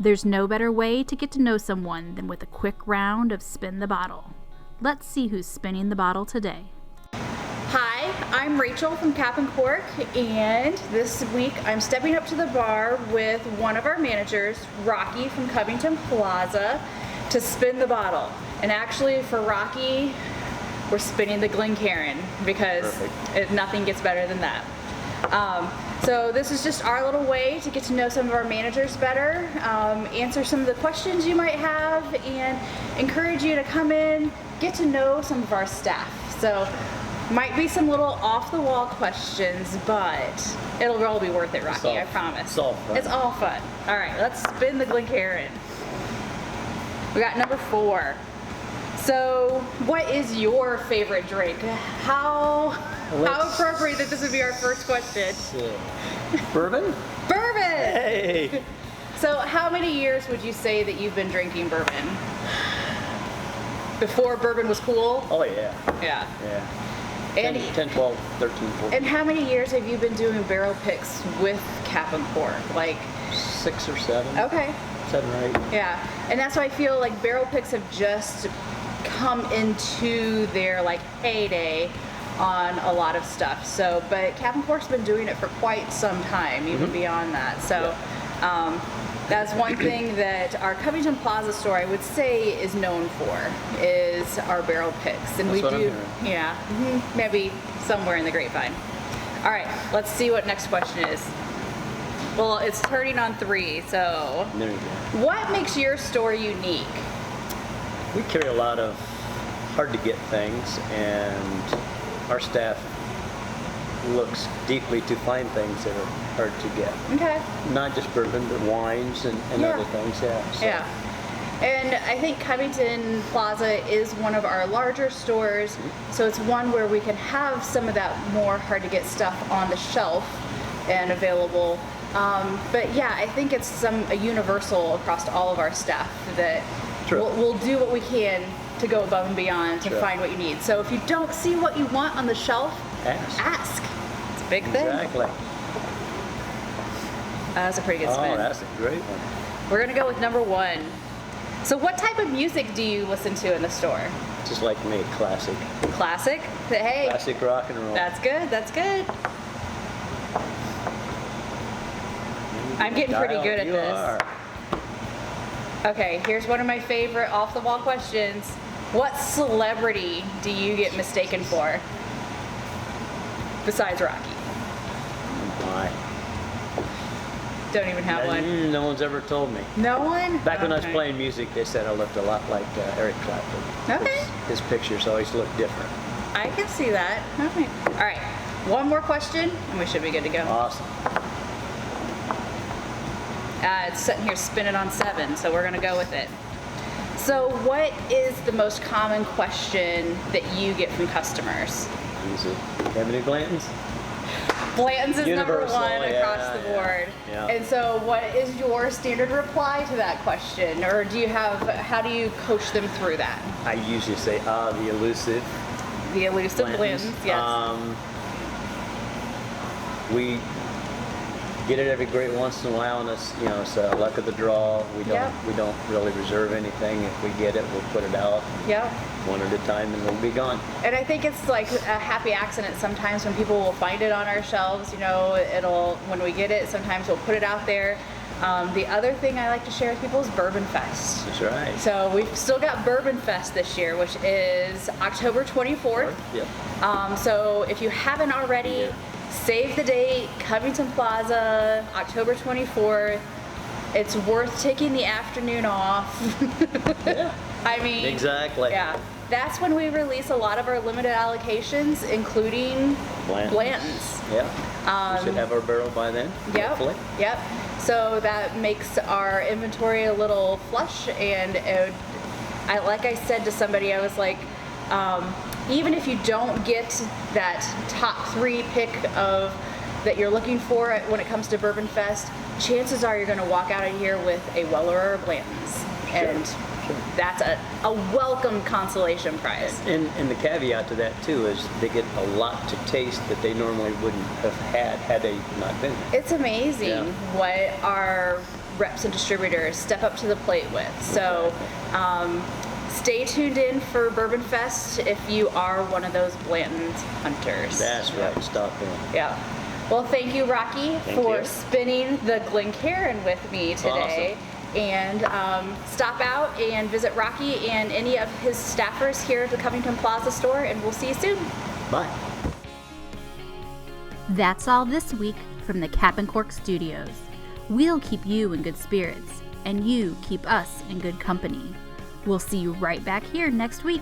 There's no better way to get to know someone than with a quick round of Spin the Bottle. Let's see who's spinning the bottle today. Hi, I'm Rachel from Cap and Cork, and this week I'm stepping up to the bar with one of our managers, Rocky from Covington Plaza, to spin the bottle. And actually for Rocky, we're spinning the Glencairn because nothing gets better than that. So this is just our little way to get to know some of our managers better, answer some of the questions you might have, and encourage you to come in, get to know some of our staff. So might be some little off-the-wall questions, but it'll all be worth it, Rocky, I promise. It's all fun. It's all fun. All right, let's spin the Glencairn. We got number 4. So, what is your favorite drink? How appropriate that this would be our first question. Bourbon? Bourbon! Hey! So, how many years would you say that you've been drinking bourbon? Before bourbon was cool? Oh, yeah. Yeah. Yeah. And 10, 12, 13, 14. And how many years have you been doing barrel picks with Cap and Cork? Like 6 or 7. Okay. 7 or 8. Yeah, and that's why I feel like barrel picks have just come into their like heyday on a lot of stuff. So, but Cap and Cork's been doing it for quite some time, even beyond that. So, that's one thing that our Covington Plaza store, I would say, is known for, is our barrel picks, and that's we do, yeah, maybe somewhere in the grapevine. All right, let's see what next question is. Well, it's turning on 3, so There you go. What makes your store unique? We carry a lot of hard-to-get things, and our staff looks deeply to find things that are hard to get. Okay. Not just bourbon, but wines and other things, yeah. So. Yeah. And I think Covington Plaza is one of our larger stores, so it's one where we can have some of that more hard-to-get stuff on the shelf and available. But yeah, I think it's a universal across all of our staff that we'll do what we can to go above and beyond to find what you need. So if you don't see what you want on the shelf, ask. It's a big thing. Exactly. That's a pretty good spin. Oh, that's a great one. We're gonna go with number 1. So what type of music do you listen to in the store? Just like me, classic. Classic? Hey. Classic rock and roll. That's good, that's good. I'm getting pretty good at this. Are. Okay, here's one of my favorite off-the-wall questions. What celebrity do you get mistaken for? Besides Rocky. Why? Don't even have one. No one's ever told me. No one? Back when I was playing music, they said I looked a lot like Eric Clapton. Okay. His pictures always look different. I can see that. Okay. All right, one more question, and we should be good to go. Awesome. It's sitting here spinning on 7, so we're gonna go with it. So what is the most common question that you get from customers? Is it Ebony Blanton's? Blanton's is Universal, number 1 across the board. Yeah. And so what is your standard reply to that question? Or how do you coach them through that? I usually say, the elusive. The elusive Blanton's, yes. We get it every great once in a while, and it's luck of the draw. We don't really reserve anything. If we get it, we'll put it out. Yep. One at a time, and we'll be gone. And I think it's like a happy accident sometimes when people will find it on our shelves. When we get it, sometimes we'll put it out there. The other thing I like to share with people is Bourbon Fest. That's right. So we've still got Bourbon Fest this year, which is October 24th. Yep. So if you haven't already, save the date, Covington Plaza, October 24th. It's worth taking the afternoon off. Yeah. I mean, exactly. Yeah. That's when we release a lot of our limited allocations, including Blanton's. Yeah. We should have our barrel by then. Yep. Hopefully. Yep. So that makes our inventory a little flush, and like I said to somebody, I was like, even if you don't get that top 3 pick that you're looking for when it comes to Bourbon Fest, chances are you're going to walk out of here with a Weller or a Blanton's. Sure. And that's a welcome consolation prize. And the caveat to that too is they get a lot to taste that they normally wouldn't have had they not been there. It's amazing what our reps and distributors step up to the plate with. So stay tuned in for Bourbon Fest if you are one of those Blanton's hunters. That's right, stop in. Yeah. Well, thank you, Rocky, for you. spinning the Glencairn with me today. Awesome. And stop out and visit Rocky and any of his staffers here at the Covington Plaza store, and we'll see you soon. Bye. That's all this week from the Cap and Cork Studios. We'll keep you in good spirits, and you keep us in good company. We'll see you right back here next week.